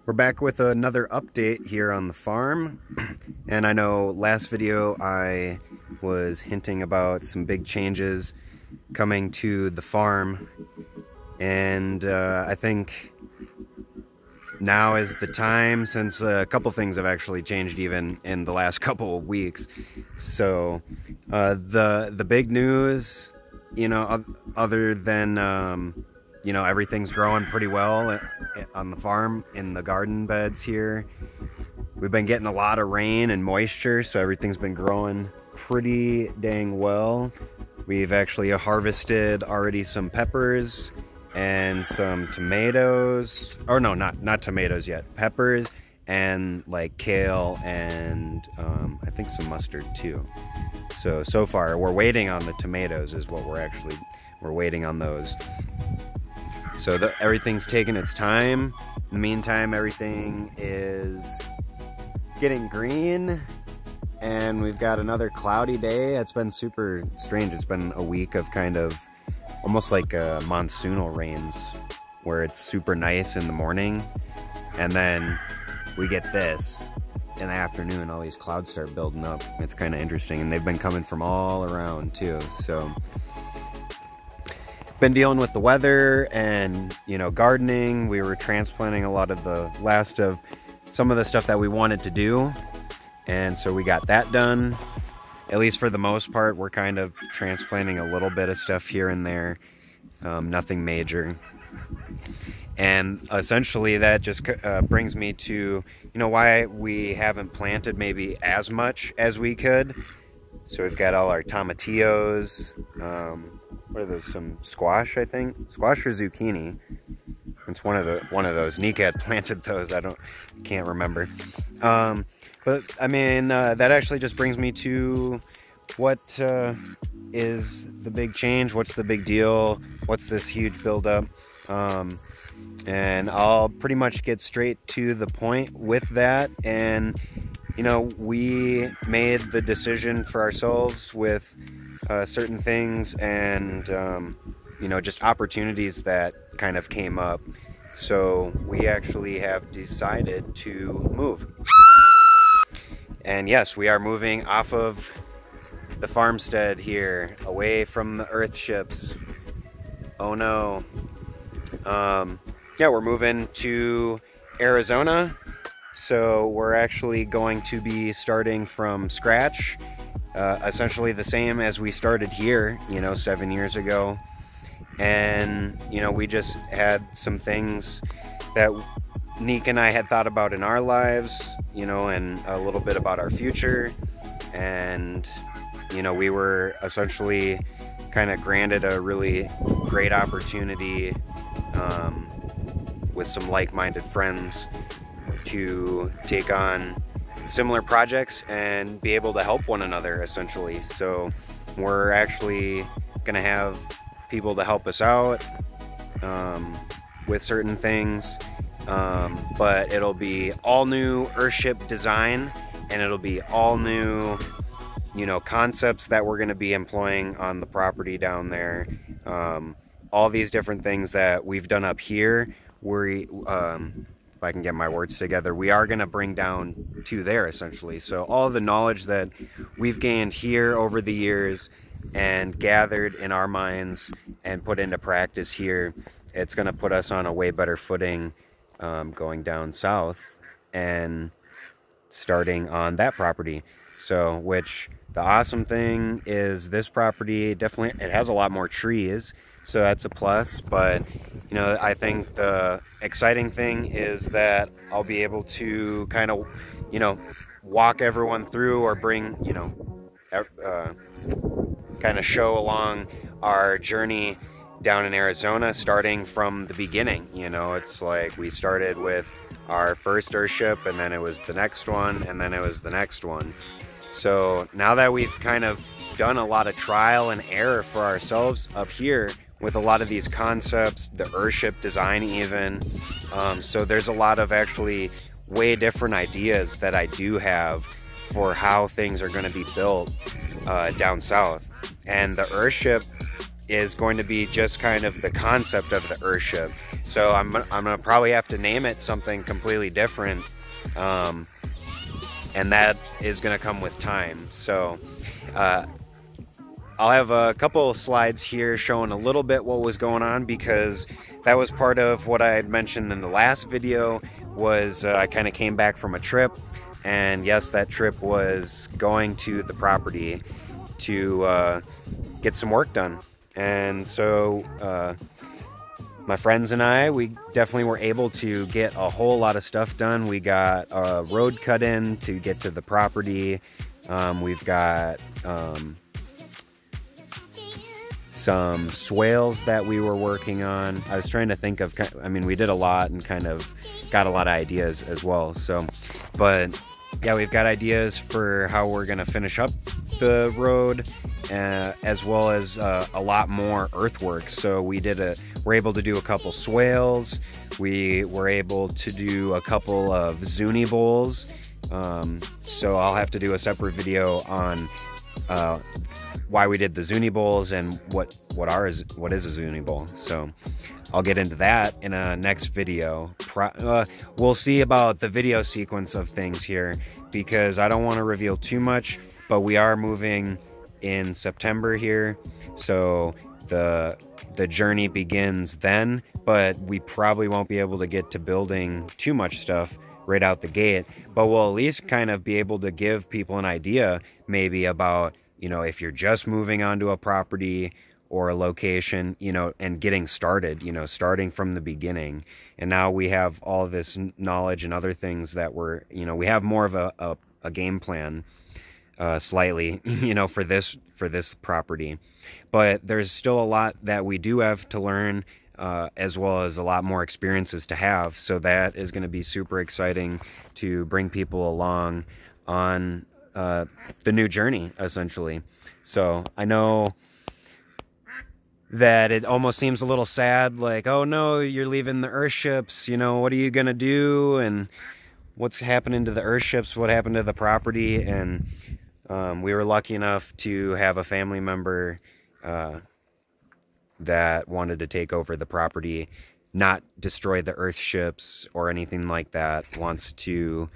We're back with another update here on the farm. And I know last video I was hinting about some big changes coming to the farm. And I think now is the time, since a couple things have actually changed even in the last couple of weeks. So the big news, you know, other than you know, everything's growing pretty well on the farm in the garden beds here. We've been getting a lot of rain and moisture, so everything's been growing pretty dang well. We've actually harvested already some peppers and some tomatoes. Or no, not tomatoes yet. Peppers and like kale and I think some mustard too. So far we're waiting on the tomatoes is what we're waiting on those. So everything's taking its time. In the meantime, everything is getting green, and we've got another cloudy day. It's been super strange. It's been a week of kind of almost like monsoonal rains, where it's super nice in the morning, and then we get this in the afternoon. All these clouds start building up. It's kind of interesting, and they've been coming from all around too. So been dealing with the weather and, you know, gardening. We were transplanting a lot of the last of some of the stuff that we wanted to do, and so we got that done. At least for the most part, we're kind of transplanting a little bit of stuff here and there, nothing major. And essentially that just brings me to, you know, why we haven't planted maybe as much as we could. So we've got all our tomatillos, what are those, some squash, I think? Squash or zucchini. It's one of those. Nika had planted those, can't remember. But I mean, that actually just brings me to what is the big change? What's the big deal? What's this huge buildup? And I'll pretty much get straight to the point with that. And you know, we made the decision for ourselves with certain things and, you know, just opportunities that kind of came up. So we actually have decided to move. And yes, we are moving off of the farmstead here, away from the earth ships. Oh no. Yeah, we're moving to Arizona. So we're actually going to be starting from scratch, essentially the same as we started here, you know, 7 years ago. And, you know, we just had some things that Nick and I had thought about in our lives, you know, and a little bit about our future. And, you know, we were essentially kind of granted a really great opportunity with some like-minded friends to take on similar projects and be able to help one another, essentially. So we're actually gonna have people to help us out with certain things, but it'll be all new Earthship design, and it'll be all new, you know, concepts that we're gonna be employing on the property down there. All these different things that we've done up here, if I can get my words together, we are going to bring down to there, essentially. So all the knowledge that we've gained here over the years and gathered in our minds and put into practice here, it's going to put us on a way better footing going down south and starting on that property. So, which the awesome thing is, this property definitely, it has a lot more trees, so that's a plus. But you know, I think the exciting thing is that I'll be able to kind of, you know, walk everyone through, or bring, you know, kind of show along our journey down in Arizona, starting from the beginning. You know, it's like we started with our first Earthship, and then it was the next one, and then it was the next one. So now that we've kind of done a lot of trial and error for ourselves up here with a lot of these concepts, the Earthship design even, so there's a lot of actually way different ideas that I do have for how things are going to be built down south. And the Earthship is going to be just kind of the concept of the Earthship. So I'm gonna probably have to name it something completely different, and that is gonna come with time. So I'll have a couple of slides here showing a little bit what was going on, because that was part of what I had mentioned in the last video. Was I kind of came back from a trip, and yes, that trip was going to the property to get some work done. And so my friends and I, we definitely were able to get a whole lot of stuff done. We got a road cut in to get to the property. We've got some swales that we were working on. I was trying to think of, I mean, we did a lot and kind of got a lot of ideas as well. So, but yeah, we've got ideas for how we're gonna finish up the road, as well as a lot more earthwork. So we're able to do a couple swales. We were able to do a couple of zuni bowls. So I'll have to do a separate video on why we did the zuni bowls and what is a zuni bowl. So I'll get into that in a next video. We'll see about the video sequence of things here, because I don't want to reveal too much, but we are moving in September here. So the journey begins then, but we probably won't be able to get to building too much stuff right out the gate, but we'll at least kind of be able to give people an idea maybe about, you know, if you're just moving onto a property or a location, you know, and getting started, you know, starting from the beginning. And now we have all this knowledge and other things that we're, you know, we have more of a game plan slightly, you know, for this property. But there's still a lot that we do have to learn, as well as a lot more experiences to have. So that is going to be super exciting to bring people along on the new journey, essentially. So I know that it almost seems a little sad, like, oh no, you're leaving the earthships, you know, what are you gonna do, and what's happening to the earthships, what happened to the property. And we were lucky enough to have a family member that wanted to take over the property, not destroy the earthships or anything like that, wants to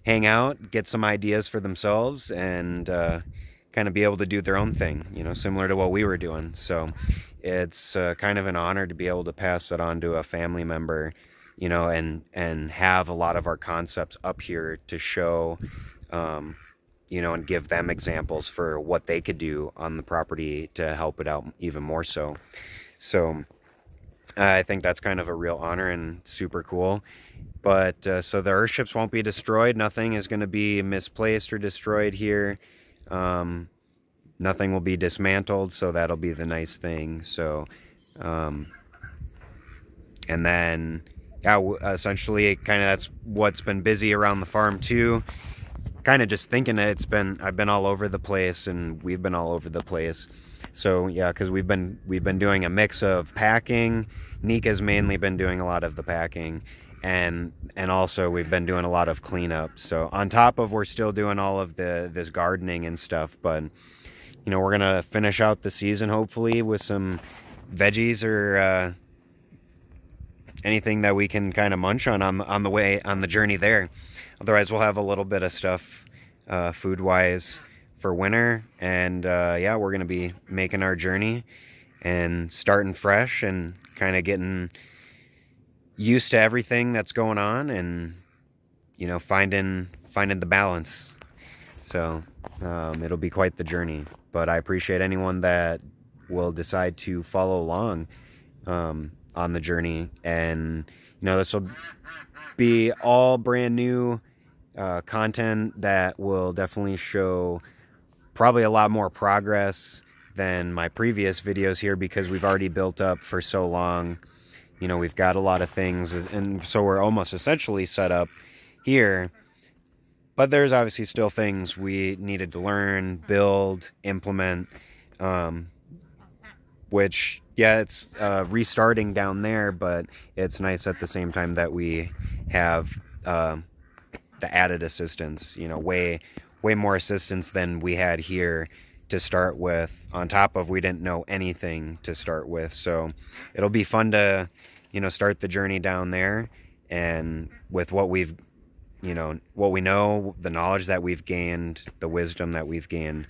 hang out, get some ideas for themselves, and kind of be able to do their own thing, you know, similar to what we were doing. So it's kind of an honor to be able to pass that on to a family member, you know, and have a lot of our concepts up here to show, you know, and give them examples for what they could do on the property to help it out even more so. So I think that's kind of a real honor and super cool. But so the earthships won't be destroyed. Nothing is going to be misplaced or destroyed here. Nothing will be dismantled, so that'll be the nice thing. So, and then, yeah, essentially, kind of that's what's been busy around the farm too. Kind of just thinking that I've been all over the place, and we've been all over the place. So yeah, because we've been doing a mix of packing. Nika's mainly been doing a lot of the packing, and also we've been doing a lot of cleanup. So on top of, we're still doing all of this gardening and stuff, but you know, we're gonna finish out the season hopefully with some veggies or anything that we can kind of munch on the journey there. Otherwise, we'll have a little bit of stuff food-wise for winter, and yeah, we're gonna be making our journey and starting fresh and kind of getting used to everything that's going on, and you know, finding the balance. So it'll be quite the journey, but I appreciate anyone that will decide to follow along on the journey. And you know, this will be all brand new content that will definitely show probably a lot more progress than my previous videos here, because we've already built up for so long. You know, we've got a lot of things, and so we're almost essentially set up here. But there's obviously still things we needed to learn, build, implement, which, yeah, it's restarting down there, but it's nice at the same time that we have the added assistance, you know, way more assistance than we had here to start with, on top of we didn't know anything to start with. So it'll be fun to start the journey down there, and with what we've, what we know, the knowledge that we've gained, the wisdom that we've gained,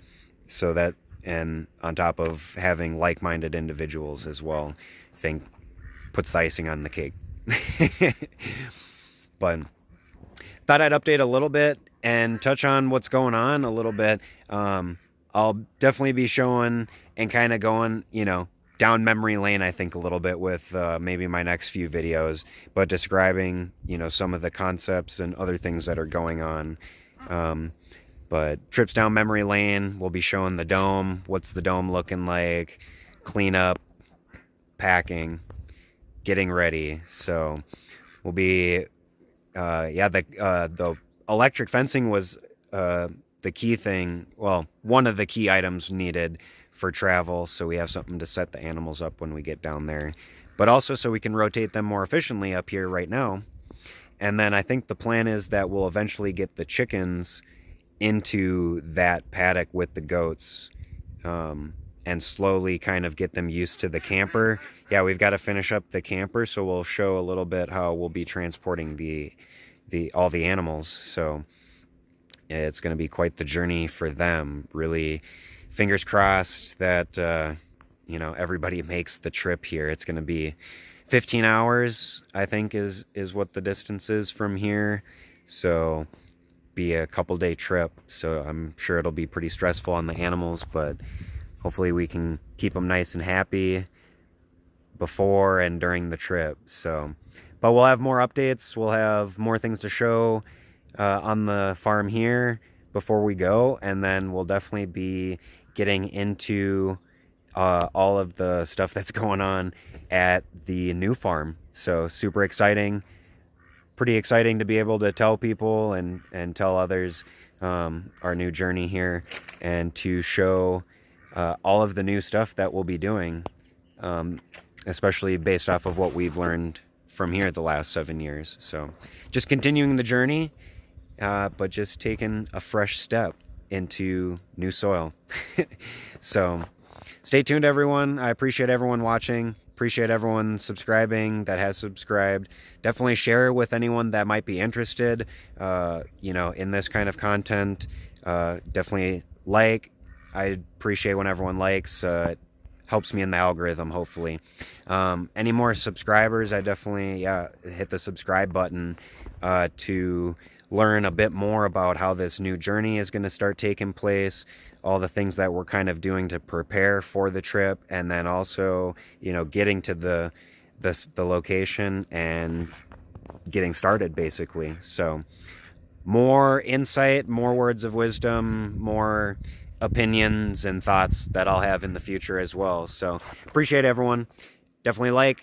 so that, and on top of having like-minded individuals as well, I think puts the icing on the cake. But thought I'd update a little bit and touch on what's going on a little bit. I'll definitely be showing and kind of going, down memory lane, I think, a little bit with maybe my next few videos, but describing, some of the concepts and other things that are going on. But trips down memory lane, we'll be showing the dome, what's the dome looking like, cleanup, packing, getting ready. So we'll be, the electric fencing was the key thing, well, one of the key items needed for travel, so we have something to set the animals up when we get down there, but also so we can rotate them more efficiently up here right now. And then I think the plan is that we'll eventually get the chickens into that paddock with the goats, and slowly kind of get them used to the camper. Yeah, we've got to finish up the camper, so we'll show a little bit how we'll be transporting all the animals. So it's going to be quite the journey for them. Really, fingers crossed that everybody makes the trip here. It's going to be 15 hours, I think, is what the distance is from here. So be a couple-day trip. So I'm sure it'll be pretty stressful on the animals, but hopefully we can keep them nice and happy before and during the trip. So, but we'll have more updates. We'll have more things to show on the farm here before we go, and then we'll definitely be getting into all of the stuff that's going on at the new farm. So super exciting, pretty exciting to be able to tell people and tell others our new journey here, and to show all of the new stuff that we'll be doing, especially based off of what we've learned from here the last 7 years. So just continuing the journey, but just taking a fresh step into new soil. So stay tuned, everyone. I appreciate everyone watching. Appreciate everyone subscribing that has subscribed. Definitely share with anyone that might be interested, in this kind of content. Definitely like. I appreciate when everyone likes. It helps me in the algorithm, hopefully. Any more subscribers, I definitely hit the subscribe button to learn a bit more about how this new journey is going to start taking place, all the things that we're kind of doing to prepare for the trip, and then also, getting to the location and getting started, basically. So more insight, more words of wisdom, more opinions and thoughts that I'll have in the future as well. So appreciate everyone. Definitely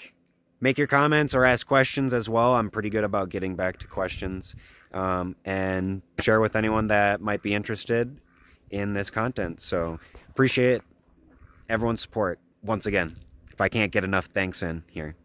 make your comments or ask questions as well. I'm pretty good about getting back to questions, and share with anyone that might be interested in this content. So appreciate everyone's support once again. If I can't get enough thanks in here.